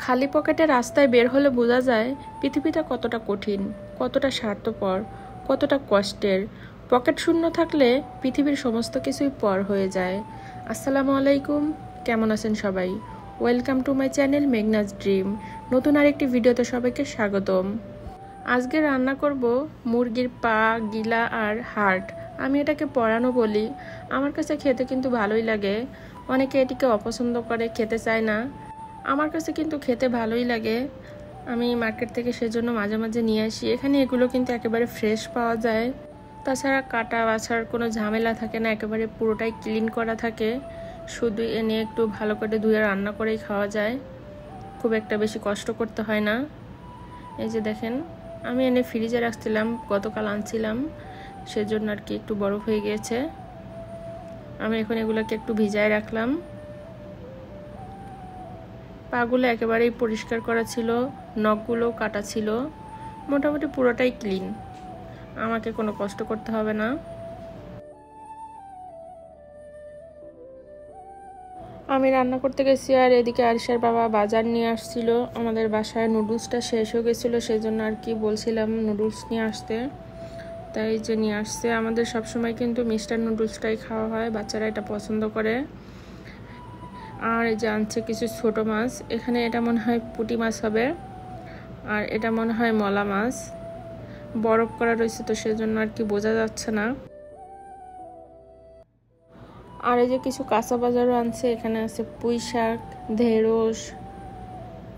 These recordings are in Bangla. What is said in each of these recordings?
খালি পকেটে রাস্তায় বের হলে বোঝা যায় পৃথিবীটা কতটা কঠিন, কতটা স্বার্থপর, কতটা কষ্টের। পকেট শূন্য থাকলে পৃথিবীর সমস্ত কিছুই পর হয়ে যায়। আসসালামু আলাইকুম, কেমন আছেন সবাই? Welcome to my channel Meghnaz dream. নতুন আরেকটি ভিডিওতে সবাইকে স্বাগতম। আজকে রান্না করব মুরগির পা, গিলা আর হার্ট। আমি এটাকে পোড়ানো বলি। আমার কাছে খেতে কিন্তু ভালোই লাগে। অনেকে এটিকে অপছন্দ করে, খেতে চায় না। আমার কাছে কিন্তু খেতে ভালোই লাগে। আমি মার্কেট থেকে সেজন্য মাঝে মাঝে নিয়ে আসি। এখানে এগুলো কিন্তু একেবারে ফ্রেশ পাওয়া যায়। তাছাড়া কাটা বাছার কোনো ঝামেলা থাকে না, একেবারে পুরোটাই ক্লিন করা থাকে। শুধু এনে একটু ভালো করে ধুয়ে রান্না করেই খাওয়া যায়, খুব একটা বেশি কষ্ট করতে হয় না। এই যে দেখেন, আমি এনে ফ্রিজে রাখছিলাম, গতকাল আনছিলাম, সেজন্য আর কি একটু বরফ হয়ে গিয়েছে। আমি এখন এগুলোকে একটু ভিজায় রাখলাম। পাগুলো একেবারেই পরিষ্কার করা ছিল, নখগুলো কাটা ছিল, মোটামুটি পুরোটাই ক্লিন। আমাকে কোনো কষ্ট করতে হবে না। আমি রান্না করতে গেছি আর এদিকে আরিশার বাবা বাজার নিয়ে আসছিল। আমাদের বাসায় নুডলসটা শেষ হয়ে গেছিলো, সেই জন্য আর কি বলছিলাম নুডলস নিয়ে আসতে, তাই যে নিয়ে আসছে। আমাদের সবসময় কিন্তু মিস্টার নুডলসটাই খাওয়া হয়, বাচ্চারা এটা পছন্দ করে। আর এই যে আনছে কিছু ছোট মাছ। এখানে এটা মনে হয় পুঁটি মাছ হবে, আর এটা মনে হয় মলা মাছ। বরফ করা রয়েছে তো সেজন্য আর কি বোঝা যাচ্ছে না। আর এই যে কিছু কাঁচা বাজারও আনছে। এখানে আছে পুঁই শাক, ঢেঁড়স,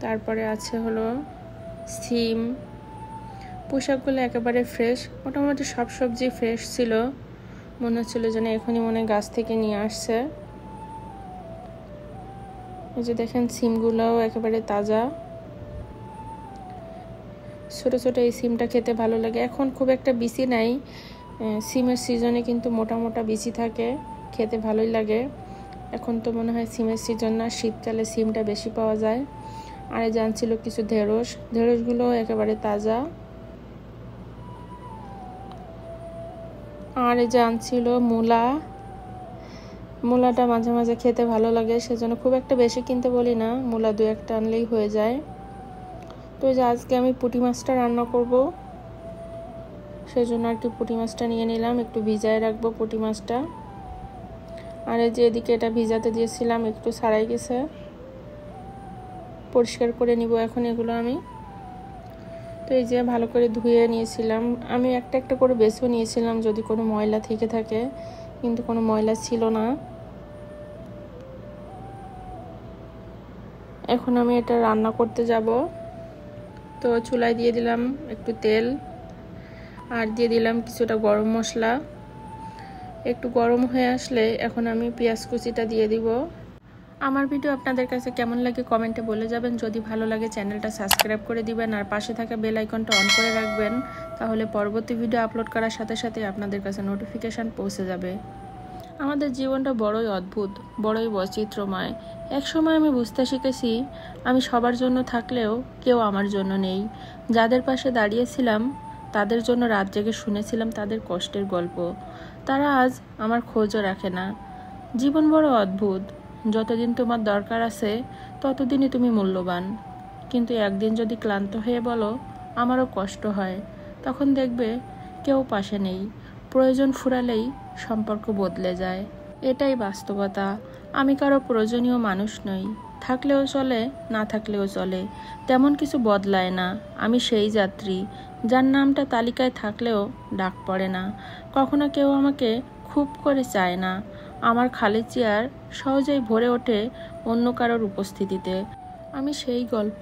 তারপরে আছে হলো সিম। পুঁই শাকগুলো একেবারে ফ্রেশ, মোটামুটি সব সবজি ফ্রেশ ছিল। মনে হচ্ছিল যেন এখনই মনে গাছ থেকে নিয়ে আসছে। এই যে দেখেন, সিমগুলোও একেবারে তাজা, ছোট ছোট। এই সিমটা খেতে ভালো লাগে। এখন খুব একটা বিচি নাই, সিমের সিজনে কিন্তু মোটা মোটা বিচি থাকে, খেতে ভালোই লাগে। এখন তো মনে হয় সিমের সিজন না, শীতকালে সিমটা বেশি পাওয়া যায়। আর এই জানছিল কিছু ঢেঁড়স, ঢেঁড়সগুলো একেবারে তাজা। আর এই যে আনছিল মূলা। মূলাটা মাঝে মাঝে খেতে ভালো লাগে, সেজন্য খুব একটা বেশি কিনতে বলি না, মূলা 2-1টা আনলেই হয়ে যায়। তো এই যে আজকে আমি পুঁটি মাছটা রান্না করব, সেজন্য আর কি পুঁটি মাছটা নিয়ে নিলাম, একটু ভিজায় রাখবো পুঁটি মাছটা। আর এই যে এদিকে এটা ভিজাতে দিয়েছিলাম, একটু ছাড়াই গেছে, পরিষ্কার করে নিব এখন এগুলো আমি। তো এই যে ভালো করে ধুয়ে নিয়েছিলাম, আমি একটা একটা করে বেছেও নিয়েছিলাম যদি কোনো ময়লা থেকে থাকে, কিন্তু কোনো ময়লা ছিল না। এখন আমি এটা রান্না করতে যাব। তো চুলায় দিয়ে দিলাম একটু তেল, আর দিয়ে দিলাম কিছুটা গরম মশলা। একটু গরম হয়ে আসলে এখন আমি পেঁয়াজ কুচিটা দিয়ে দিব। আমার ভিডিও আপনাদের কাছে কেমন লাগে কমেন্টে বলে যাবেন। যদি ভালো লাগে চ্যানেলটা সাবস্ক্রাইব করে দিবেন, আর পাশে থাকা বেল আইকনটা অন করে রাখবেন, তাহলে পরবর্তী ভিডিও আপলোড করার সাথে সাথে আপনাদের কাছে নোটিফিকেশান পৌঁছে যাবে। আমাদের জীবনটা বড়ই অদ্ভুত, বড়ই বৈচিত্র্যময়। একসময় আমি বুঝতে শিখেছি আমি সবার জন্য থাকলেও কেউ আমার জন্য নেই। যাদের পাশে দাঁড়িয়েছিলাম তাদের জন্য রাত জেগে শুনেছিলাম তাদের কষ্টের গল্প, তারা আজ আমার খোঁজও রাখে না। জীবন বড় অদ্ভুত। যতদিন তোমার দরকার আছে ততদিনই তুমি মূল্যবান, কিন্তু একদিন যদি ক্লান্ত হয়ে বলো আমারও কষ্ট হয়, তখন দেখবে কেউ পাশে নেই। প্রয়োজন ফুরালেই সম্পর্ক বদলে যায়, এটাই বাস্তবতা। আমি কারো প্রয়োজনীয় মানুষ নই, থাকলেও চলে, না থাকলেও চলে, তেমন কিছু বদলায় না। আমি সেই যাত্রী যার নামটা তালিকায় থাকলেও ডাক পড়ে না। কখনো কেউ আমাকে খুব করে চায় না। আমার খালি চেয়ার সহজেই ভরে ওঠে অন্য কারোর উপস্থিতিতে। আমি সেই গল্প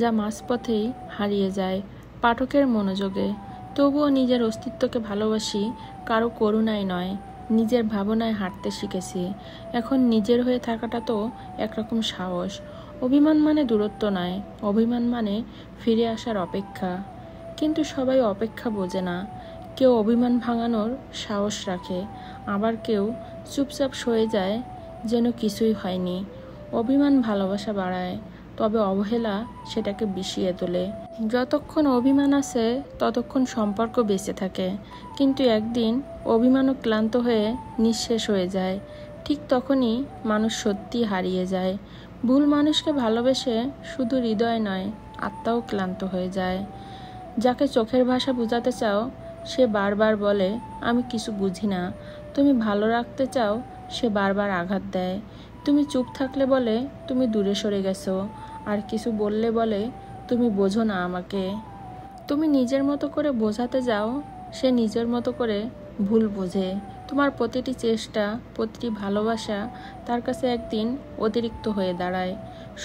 যা মাঝপথেই হারিয়ে যায় পাঠকের মনোযোগে। তবুও নিজের অস্তিত্বকে ভালোবাসি, কারো করুণায় নয়, নিজের ভাবনায় হাঁটতে শিখেছি। এখন নিজের হয়ে থাকাটা তো একরকম সাহস। অভিমান মানে দূরত্ব নয়, অভিমান মানে ফিরে আসার অপেক্ষা। কিন্তু সবাই অপেক্ষা বোঝে না। কেউ অভিমান ভাঙানোর সাহস রাখে, আবার কেউ চুপচাপ সয়ে যায় যেন কিছুই হয়নি। অভিমান ভালোবাসা বাড়ায়, তবে অবহেলা সেটাকে বিষিয়ে তোলে। যতক্ষণ অভিমান আছে ততক্ষণ সম্পর্ক বেঁচে থাকে, কিন্তু একদিন অভিমানও ক্লান্ত হয়ে নিঃশেষ হয়ে যায়। ঠিক তখনই মানুষ সত্যি হারিয়ে যায়। ভুল মানুষকে ভালোবেসে শুধু হৃদয় নয়, আত্মাও ক্লান্ত হয়ে যায়। যাকে চোখের ভাষা বোঝাতে চাও সে বারবার বলে আমি কিছু বুঝি না। তুমি ভালো রাখতে চাও, সে বারবার আঘাত দেয়। তুমি চুপ থাকলে বলে তুমি দূরে সরে গেছো, আর কিছু বললে বলে তুমি বোঝো না আমাকে। তুমি নিজের মতো করে বোঝাতে যাও, সে নিজের মতো করে ভুল বোঝে। তোমার প্রতিটি চেষ্টা, প্রতিটি ভালোবাসা তার কাছে একদিন অতিরিক্ত হয়ে দাঁড়ায়।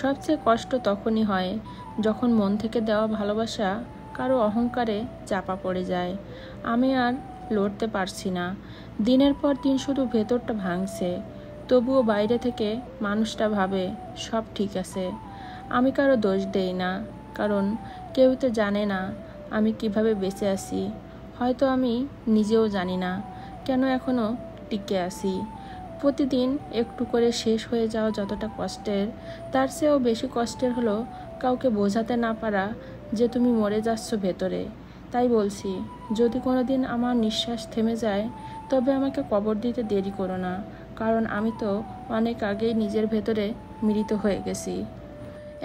সবচেয়ে কষ্ট তখনই হয় যখন মন থেকে দেওয়া ভালোবাসা কারো অহংকারে চাপা পড়ে যায়। আমি আর লড়তে পারছি না। দিনের পর দিন শুধু ভেতরটা ভাঙছে, তবুও বাইরে থেকে মানুষটা ভাবে সব ঠিক আছে। আমি কারো দোষ দেই না, কারণ কেউ তো জানে না আমি কিভাবে বেঁচে আছি। হয়তো আমি নিজেও জানি না কেন এখনো টিকে আছি। প্রতিদিন একটু করে শেষ হয়ে যাওয়া যতটা কষ্টের, তার চেয়েও বেশি কষ্টের হলো কাউকে বোঝাতে না পারা যে তুমি মরে যাচ্ছ ভেতরে। তাই বলছি, যদি কোনোদিন আমার নিঃশ্বাস থেমে যায় তবে আমাকে কবর দিতে দেরি করো না, কারণ আমি তো অনেক আগেই নিজের ভেতরে মৃত হয়ে গেছি।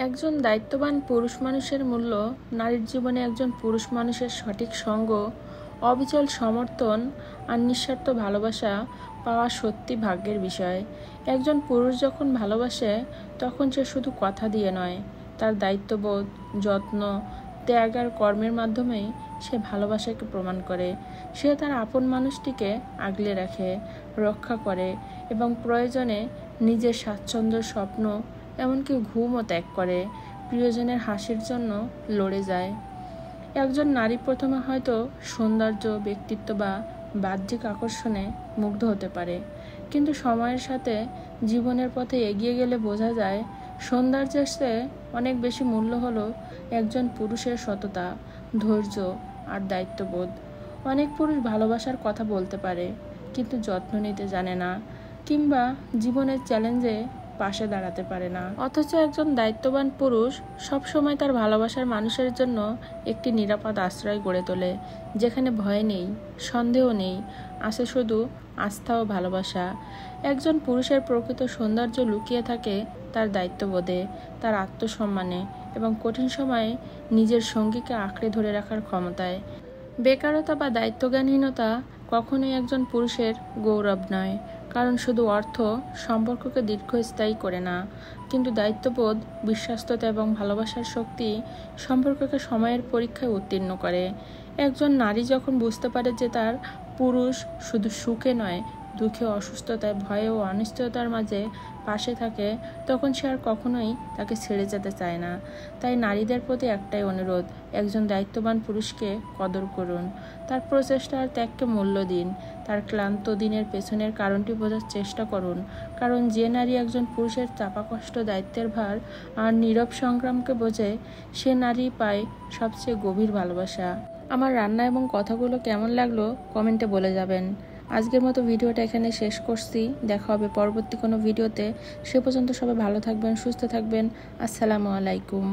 একজন দায়িত্ববান পুরুষ মানুষের মূল্য নারীর জীবনে একজন পুরুষ মানুষের সঠিক সঙ্গ, অবিচল সমর্থন আর নিঃস্বার্থ ভালোবাসা পাওয়া সত্যি ভাগ্যের বিষয়। একজন পুরুষ যখন ভালোবাসে তখন সে শুধু কথা দিয়ে নয়, তার দায়িত্ববোধ, যত্ন, ত্যাগ আর কর্মের মাধ্যমেই সে ভালোবাসাকে প্রমাণ করে। সে তার আপন মানুষটিকে আগলে রাখে, রক্ষা করে এবং প্রয়োজনে নিজের স্বাচ্ছন্দ্য, স্বপ্ন, এমনকি ঘুমও ত্যাগ করে প্রিয়জনের হাসির জন্য লড়ে যায়। একজন নারী প্রথমে হয়তো সৌন্দর্য, ব্যক্তিত্ব বা বাহ্যিক আকর্ষণে মুগ্ধ হতে পারে, কিন্তু সময়ের সাথে জীবনের পথে এগিয়ে গেলে বোঝা যায় সৌন্দর্যের চেয়ে অনেক বেশি মূল্য হলো একজন পুরুষের সততা, ধৈর্য আর দায়িত্ববোধ। অনেক পুরুষ ভালোবাসার কথা বলতে পারে কিন্তু যত্ন নিতে জানে না, কিংবা জীবনের চ্যালেঞ্জে পাশে দাঁড়াতে পারে না। অথচ একজন দায়িত্ববান পুরুষ সবসময় তার ভালোবাসার মানুষের জন্য একটি নিরাপদ আশ্রয় গড়ে তোলে, যেখানে ভয় নেই, সন্দেহ নেই, আছে শুধু আস্থা ও ভালোবাসা। একজন পুরুষের প্রকৃত সৌন্দর্য লুকিয়ে থাকে তার দায়িত্ববোধে, তার আত্মসম্মানে এবং কঠিন সময়ে নিজের সঙ্গীকে আঁকড়ে ধরে রাখার ক্ষমতায়। বেকারতা বা দায়িত্বজ্ঞানহীনতা কখনোই একজন পুরুষের গৌরব নয়, কারণ শুধু অর্থ সম্পর্ককে দীর্ঘস্থায়ী করে না, কিন্তু দায়িত্ববোধ, বিশ্বস্ততা এবং ভালোবাসার শক্তি সম্পর্ককে সময়ের পরীক্ষায় উত্তীর্ণ করে। একজন নারী যখন বুঝতে পারে যে তার পুরুষ শুধু সুখে নয়, দুঃখে, অসুস্থতায়, ভয়ে ও অনিশ্চয়তার মাঝে পাশে থাকে, তখন সে আর কখনোই তাকে ছেড়ে যেতে চায় না। তাই নারীদের প্রতি একটাই অনুরোধ, একজন দায়িত্ববান পুরুষকে কদর করুন, তার প্রচেষ্টা আর ত্যাগকে মূল্য দিন, তার ক্লান্ত দিনের পেছনের কারণটি বোঝার চেষ্টা করুন, কারণ যে নারী একজন পুরুষের চাপা কষ্ট, দায়িত্বের ভার আর নীরব সংগ্রামকে বোঝে, সে নারী পায় সবচেয়ে গভীর ভালোবাসা। আমার রান্না এবং কথাগুলো কেমন লাগলো কমেন্টে বলে যাবেন। আজকের মতো ভিডিওটা এখানে শেষ করছি। দেখা হবে পরবর্তী কোনো ভিডিওতে। সে পর্যন্ত সবাই ভালো থাকবেন, সুস্থ থাকবেন। আসসালামু আলাইকুম।